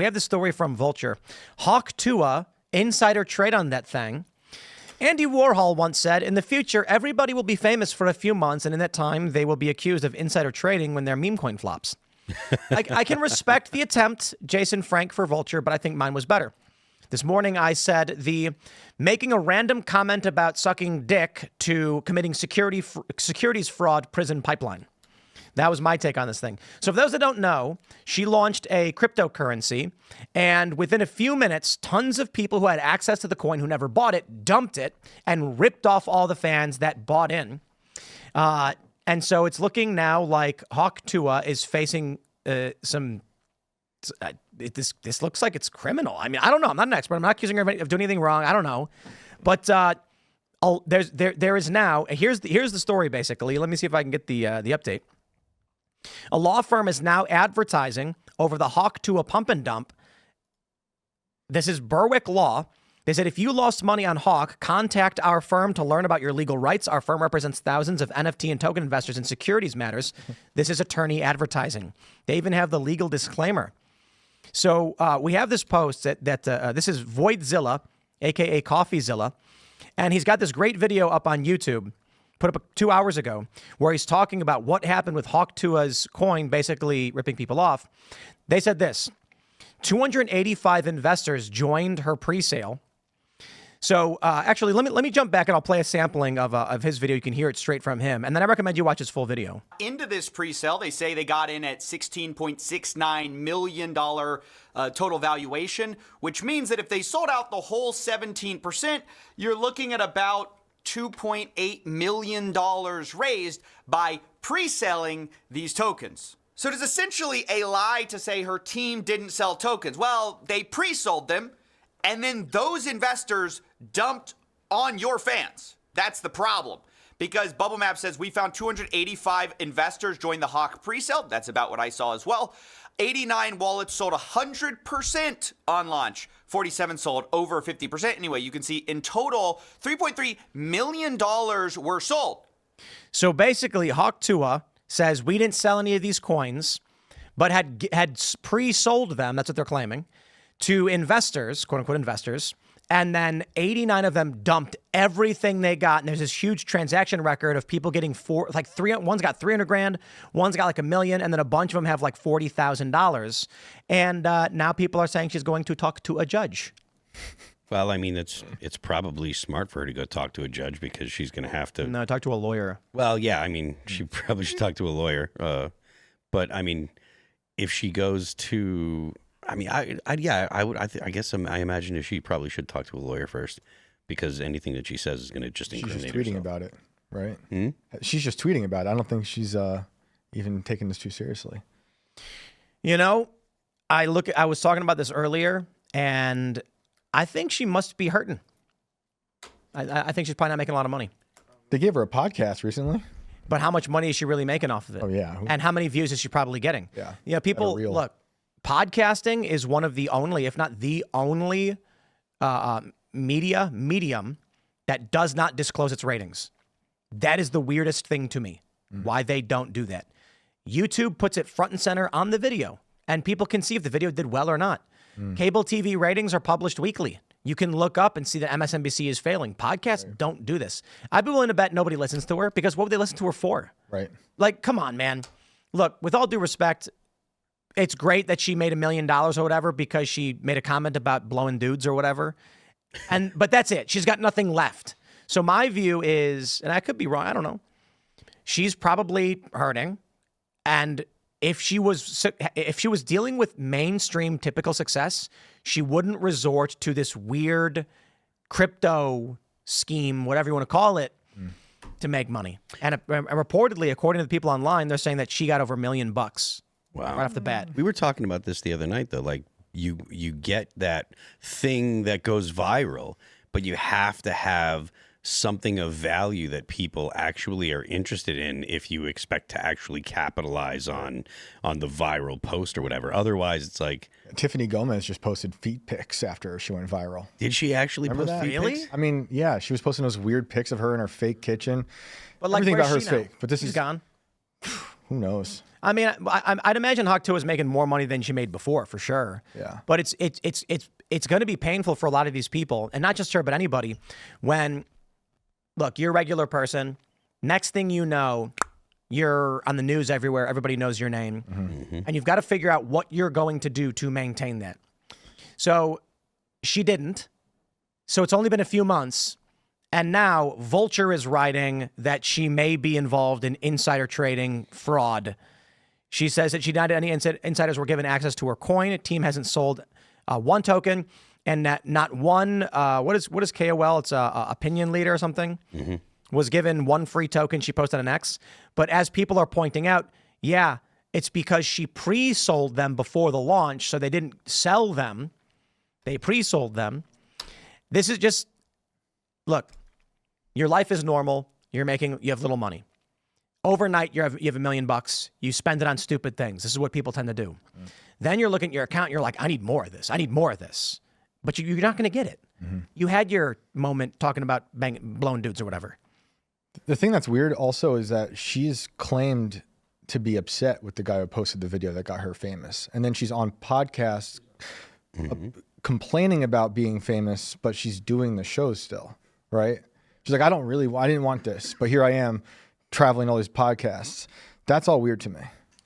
we have the story from Vulture. Hawk Tuah, insider trade on that thing. Andy Warhol once said, in the future, everybody will be famous for a few months, and in that time, they will be accused of insider trading when their meme coin flops. I can respect the attempt, Jason Frank for Vulture, but I think mine was better. This morning, I said the making a random comment about sucking dick to committing securities fraud prison pipeline. That was my take on this thing. So for those that don't know, she launched a cryptocurrency, and within a few minutes, tons of people who had access to the coin who never bought it dumped it and ripped off all the fans that bought in. And so it's looking now like Hawk Tuah is facing some... This looks like it's criminal. I mean, I don't know. I'm not an expert. I'm not accusing her of doing anything wrong. I don't know. But there is now... Here's the story, basically. Let me see if I can get the update. A law firm is now advertising over the Hawk Tuah pump and dump. This is Berwick Law. They said, if you lost money on Hawk, contact our firm to learn about your legal rights. Our firm represents thousands of NFT and token investors in securities matters. This is attorney advertising. They even have the legal disclaimer. So we have this post that this is Voidzilla, a.k.a. CoffeeZilla, and he's got this great video up on YouTube, put up 2 hours ago, where he's talking about what happened with Hawk Tuah's coin, basically ripping people off. They said this: 285 investors joined her pre-sale. So actually, let me jump back and I'll play a sampling of his video. You can hear it straight from him. And then I recommend you watch his full video. Into this pre-sale, they say they got in at $16.69 million total valuation, which means that if they sold out the whole 17%, you're looking at about $2.8 million raised by pre-selling these tokens. So it is essentially a lie to say her team didn't sell tokens. Well, they pre-sold them, and then those investors dumped on your fans. That's the problem. Because Bubble Map says we found 285 investors join the Hawk pre-sale. That's about what I saw as well. 89 wallets sold 100% on launch. 47 sold over 50%. Anyway, you can see in total, $3.3 million were sold. So basically, Hawk Tuah says we didn't sell any of these coins, but had pre-sold them, that's what they're claiming, to investors, quote-unquote investors, and then 89 of them dumped everything they got. And there's this huge transaction record of people getting one's got 300 grand, one's got like $1 million, and then a bunch of them have like $40,000. And now people are saying she's going to talk to a judge. Well, I mean, it's probably smart for her to go talk to a judge because she's going to have to... No, talk to a lawyer. Well, yeah, I mean, she probably should talk to a lawyer. But, I mean, if she goes to... I mean, I imagine if she probably should talk to a lawyer first, because anything that she says is going to just incriminate herself. She's just tweeting about it, right? Hmm? She's just tweeting about it. I don't think she's even taking this too seriously. You know, I was talking about this earlier, and I think she must be hurting. I think she's probably not making a lot of money. They gave her a podcast recently. But how much money is she really making off of it? Oh, yeah. And how many views is she probably getting? Yeah. You know, people, look, podcasting is one of the only, if not the only medium that does not disclose its ratings. That is the weirdest thing to me, why they don't do that. YouTube puts it front and center on the video, and people can see if the video did well or not. Cable TV ratings are published weekly. You can look up and see that MSNBC is failing. Podcasts don't do this. I'd be willing to bet nobody listens to her, because what would they listen to her for? Right. Like, come on, man. Look, with all due respect, it's great that she made $1 million or whatever because she made a comment about blowing dudes or whatever. But that's it. She's got nothing left. So my view is, and I could be wrong, I don't know, she's probably hurting. And if she was dealing with mainstream typical success, she wouldn't resort to this weird crypto scheme, whatever you want to call it, to make money. And reportedly, according to the people online, they're saying that she got over $1 million. Wow. Right off the bat. We were talking about this the other night, though. Like, you get that thing that goes viral, but you have to have something of value that people actually are interested in if you expect to actually capitalize on the viral post or whatever. Otherwise, it's like... Tiffany Gomez just posted feet pics after she went viral. Did she actually post feet pics? I mean, yeah, she was posting those weird pics of her in her fake kitchen. But like, everything about her where's is she now? fake. But this She's is gone. Who knows? I mean, I'd imagine Hawk Tuah is making more money than she made before, for sure. Yeah. But it's going to be painful for a lot of these people, and not just her, but anybody. When, look, you're a regular person. Next thing you know, you're on the news everywhere. Everybody knows your name, and you've got to figure out what you're going to do to maintain that. So she didn't. So it's only been a few months. And now Vulture is writing that she may be involved in insider trading fraud. She says that she denied any insiders were given access to her coin. A team hasn't sold one token, and that not one, what is KOL? It's a opinion leader or something, was given one free token. She posted on X. But as people are pointing out, yeah, it's because she pre-sold them before the launch, so they didn't sell them. They pre-sold them. This is just, look, your life is normal. You have little money. Overnight, you have $1 million. You spend it on stupid things. This is what people tend to do. Then you're looking at your account. You're like, I need more of this. I need more of this. But you're not going to get it. You had your moment talking about blowing dudes or whatever. The thing that's weird also is that she's claimed to be upset with the guy who posted the video that got her famous. And then she's on podcasts complaining about being famous, but she's doing the shows still, right? She's like, I didn't want this, but here I am traveling all these podcasts. That's all weird to me.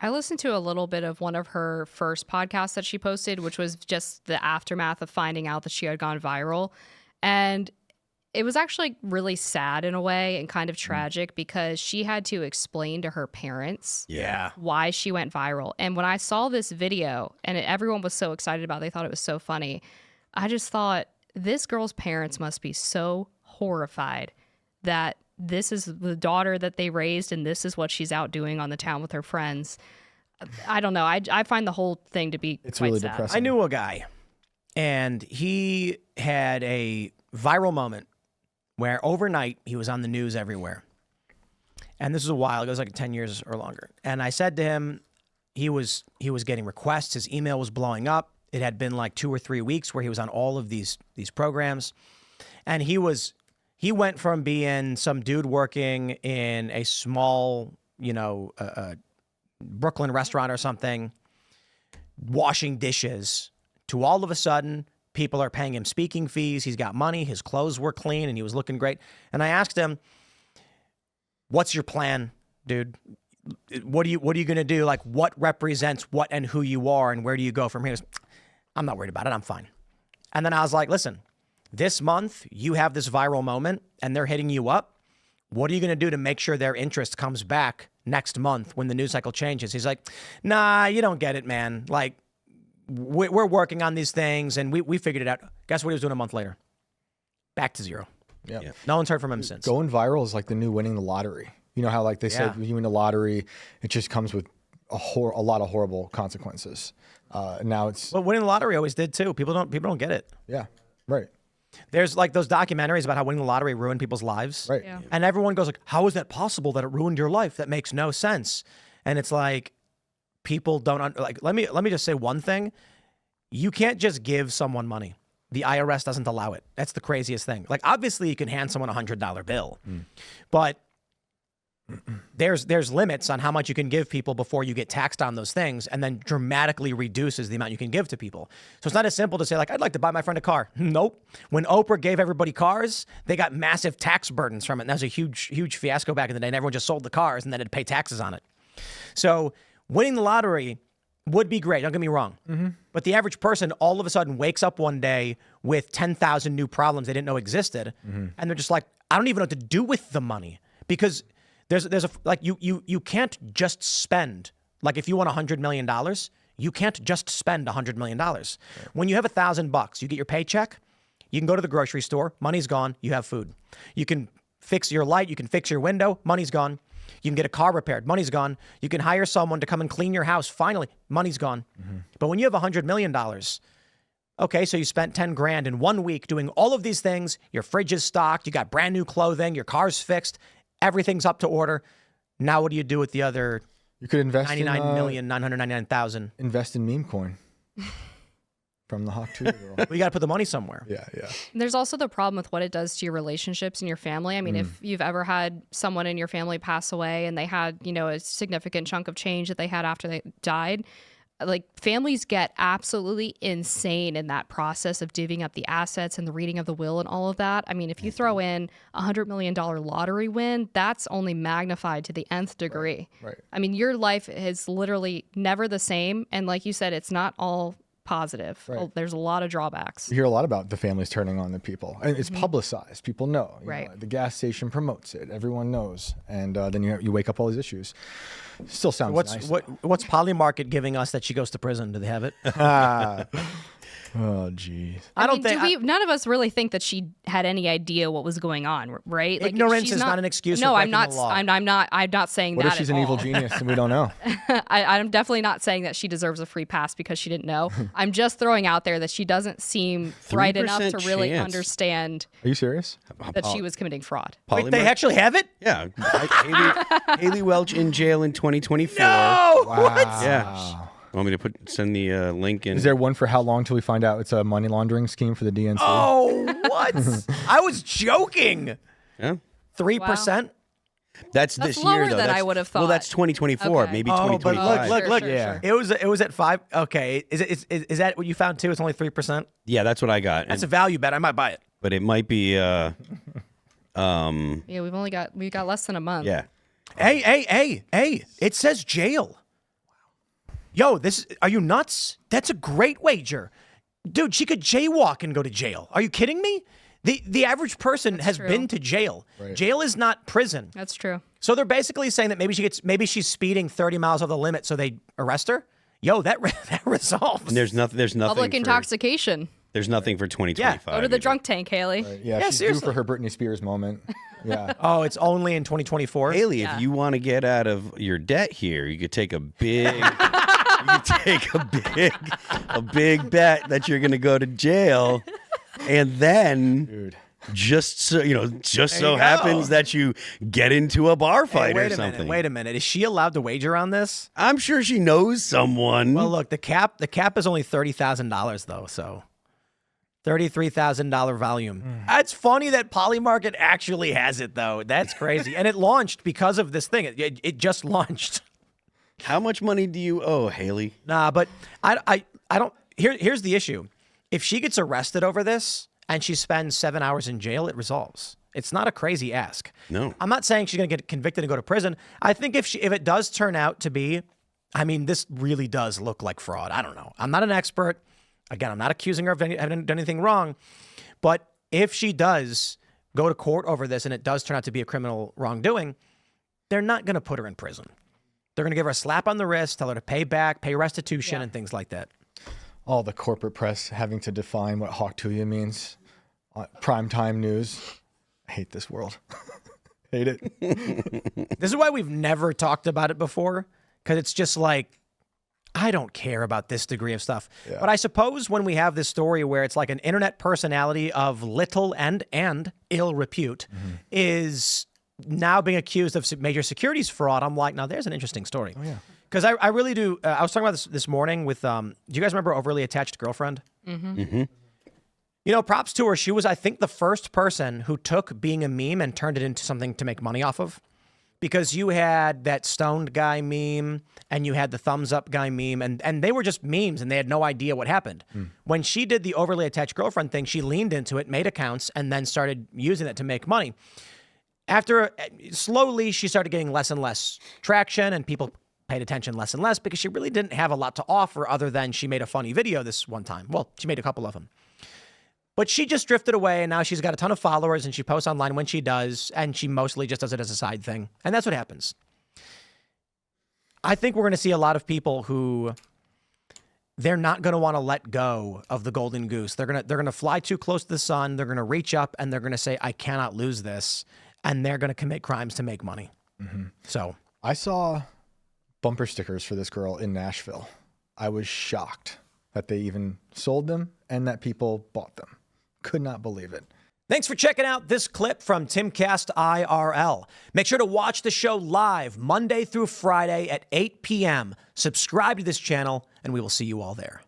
I listened to a little bit of one of her first podcasts that she posted, which was just the aftermath of finding out that she had gone viral. And it was actually really sad in a way and kind of tragic because she had to explain to her parents why she went viral. And when I saw this video and everyone was so excited about it, they thought it was so funny. I just thought this girl's parents must be so horrified that this is the daughter that they raised and this is what she's out doing on the town with her friends. I don't know. I find the whole thing to be quite really sad. depressing. I knew a guy, and he had a viral moment where overnight he was on the news everywhere. And this was a while ago. It was like 10 years or longer. And I said to him, he was getting requests. His email was blowing up. It had been like 2 or 3 weeks where he was on all of these programs. And he went from being some dude working in a small, Brooklyn restaurant or something, washing dishes, to all of a sudden, people are paying him speaking fees. He's got money. His clothes were clean, and he was looking great. And I asked him, "What's your plan, dude? What are you going to do? Like, what represents what and who you are, and where do you go from here?" He goes, "I'm not worried about it. I'm fine." And then I was like, "Listen, this month you have this viral moment, and they're hitting you up. What are you going to do to make sure their interest comes back next month when the news cycle changes?" He's like, "Nah, you don't get it, man. Like, we're working on these things, and we figured it out." Guess what he was doing a month later? Back to zero. Yeah. No one's heard from him since. Going viral is like the new winning the lottery. You know how like they said, when you win the lottery, it just comes with a lot of horrible consequences. Now it's... Well, winning the lottery always did too. People don't get it. Yeah, right. There's like those documentaries about how winning the lottery ruined people's lives. Right. Yeah. And everyone goes like, how is that possible that it ruined your life? That makes no sense. And it's like, people don't let me just say one thing. You can't just give someone money. The IRS doesn't allow it. That's the craziest thing. Like, obviously you can hand someone a $100 bill, but there's limits on how much you can give people before you get taxed on those things, and then dramatically reduces the amount you can give to people. So it's not as simple to say like, I'd like to buy my friend a car. Nope. When Oprah gave everybody cars, they got massive tax burdens from it. And that was a huge fiasco back in the day. And everyone just sold the cars and then had to pay taxes on it. So winning the lottery would be great. Don't get me wrong. But the average person all of a sudden wakes up one day with 10,000 new problems they didn't know existed. And they're just like, I don't even know what to do with the money, because there's a, like, you can't just spend, like, if you want $100 million, you can't just spend $100 million. Right. When you have $1,000, you get your paycheck, you can go to the grocery store, money's gone, you have food. You can fix your light, you can fix your window, money's gone. You can get a car repaired, money's gone. You can hire someone to come and clean your house, finally, money's gone. But when you have $100 million, okay, so you spent 10 grand in 1 week doing all of these things, your fridge is stocked, you got brand new clothing, your car's fixed, everything's up to order. Now what do you do with the other You could invest 99,999,000? Invest in meme coin. from the Hawk Tuah girl. We got to put the money somewhere. Yeah. There's also the problem with what it does to your relationships and your family. I mean, if you've ever had someone in your family pass away and they had, a significant chunk of change that they had after they died, like families get absolutely insane in that process of divvying up the assets and the reading of the will and all of that. I mean, if you throw in $100 million lottery win, that's only magnified to the nth degree. Right. I mean, your life is literally never the same. And like you said, it's not all positive. Right. There's a lot of drawbacks. You hear a lot about the families turning on the people, and it's publicized. People know. You Right. know, the gas station promotes it. Everyone knows, and then you wake up all these issues. Still sounds nice. What's Polymarket giving us that she goes to prison? Do they have it? Oh, geez. I don't think. None of us really think that she had any idea what was going on, right? Like, Ignorance she's is not an excuse No, for I'm breaking not. the law. I'm not saying What that. if she's at an all. evil genius and we don't know? I'm definitely not saying that she deserves a free pass because she didn't know. I'm just throwing out there that she doesn't seem bright enough to 3% really chance. understand Are you serious? that she was committing fraud. Wait, they actually have it? Yeah. Haley Welch in jail in 2024. No. What? Yeah. Want me to send the link in? Is there one for how long till we find out it's a money laundering scheme for the DNC? Oh, what? I was joking. Yeah. 3%. That's That's this lower year, though. than I That's- would have Well, thought. that's 2024, Okay. maybe Oh, but 2025. look. Sure. It was at 5. Okay, is that what you found too? It's only 3%. Yeah, that's what I got. That's a value bet. I might buy it. But it might be, Yeah, we got less than a month. yeah. Hey! It says jail. Yo, are you nuts? That's a great wager. Dude, she could jaywalk and go to jail. Are you kidding me? The average person has true. been to jail. Right. Jail is not prison. That's true. So they're basically saying that maybe she's speeding 30 miles over the limit, so they arrest her. Yo, that resolves. And there's nothing Public for, intoxication. There's nothing for 2025. Go to the either. drunk tank, Haley. Yeah, Yeah, she's due seriously. for her Britney Spears moment. Yeah. Oh, it's only in 2024. Haley, Yeah. if you want to get out of your debt here, you could take a big a big bet that you're going to go to jail, and then Dude. just so you happens go. that you get into a bar fight Hey, or something. Wait a minute. Is she allowed to wager on this? I'm sure she knows someone. Well, look, the cap is only $30,000 though, so $33,000 volume. That's funny that Polymarket actually has it though. That's crazy, and it launched because of this thing. It just launched. How much money do you owe, Haley? Nah, but I don't. Here's the issue. If she gets arrested over this and she spends 7 hours in jail, it resolves. It's not a crazy ask. No. I'm not saying she's going to get convicted and go to prison. I think if it does turn out to be, I mean, this really does look like fraud. I don't know. I'm not an expert. Again, I'm not accusing her of having done anything wrong. But if she does go to court over this and it does turn out to be a criminal wrongdoing, they're not going to put her in prison. They're going to give her a slap on the wrist, tell her to pay back, pay restitution, and things like that. All the corporate press having to define what Hawk Tuah means. Primetime news. I hate this world. Hate it. This is why we've never talked about it before, because it's just like, I don't care about this degree of stuff. Yeah. But I suppose when we have this story where it's like an internet personality of little and ill repute is now being accused of major securities fraud, I'm like, now there's an interesting story. Oh, yeah. Because I really do. I was talking about this morning with, do you guys remember Overly Attached Girlfriend? Mm-hmm. Mm-hmm. You know, props to her. She was, I think, the first person who took being a meme and turned it into something to make money off of. Because you had that stoned guy meme and you had the thumbs up guy meme, and they were just memes and they had no idea what happened. When she did the Overly Attached Girlfriend thing, she leaned into it, made accounts, and then started using it to make money. After, slowly, she started getting less and less traction, and people paid attention less and less because she really didn't have a lot to offer other than she made a funny video this one time. Well, she made a couple of them. But she just drifted away, and now she's got a ton of followers, and she posts online when she does, and she mostly just does it as a side thing. And that's what happens. I think we're going to see a lot of people who they're not going to want to let go of the golden goose. They're going to fly too close to the sun. They're going to reach up, and they're going to say, I cannot lose this. And they're going to commit crimes to make money. Mm-hmm. So I saw bumper stickers for this girl in Nashville. I was shocked that they even sold them and that people bought them. Could not believe it. thanks for checking out this clip from Timcast IRL. Make sure to watch the show live Monday through Friday at 8 p.m. Subscribe to this channel, and we will see you all there.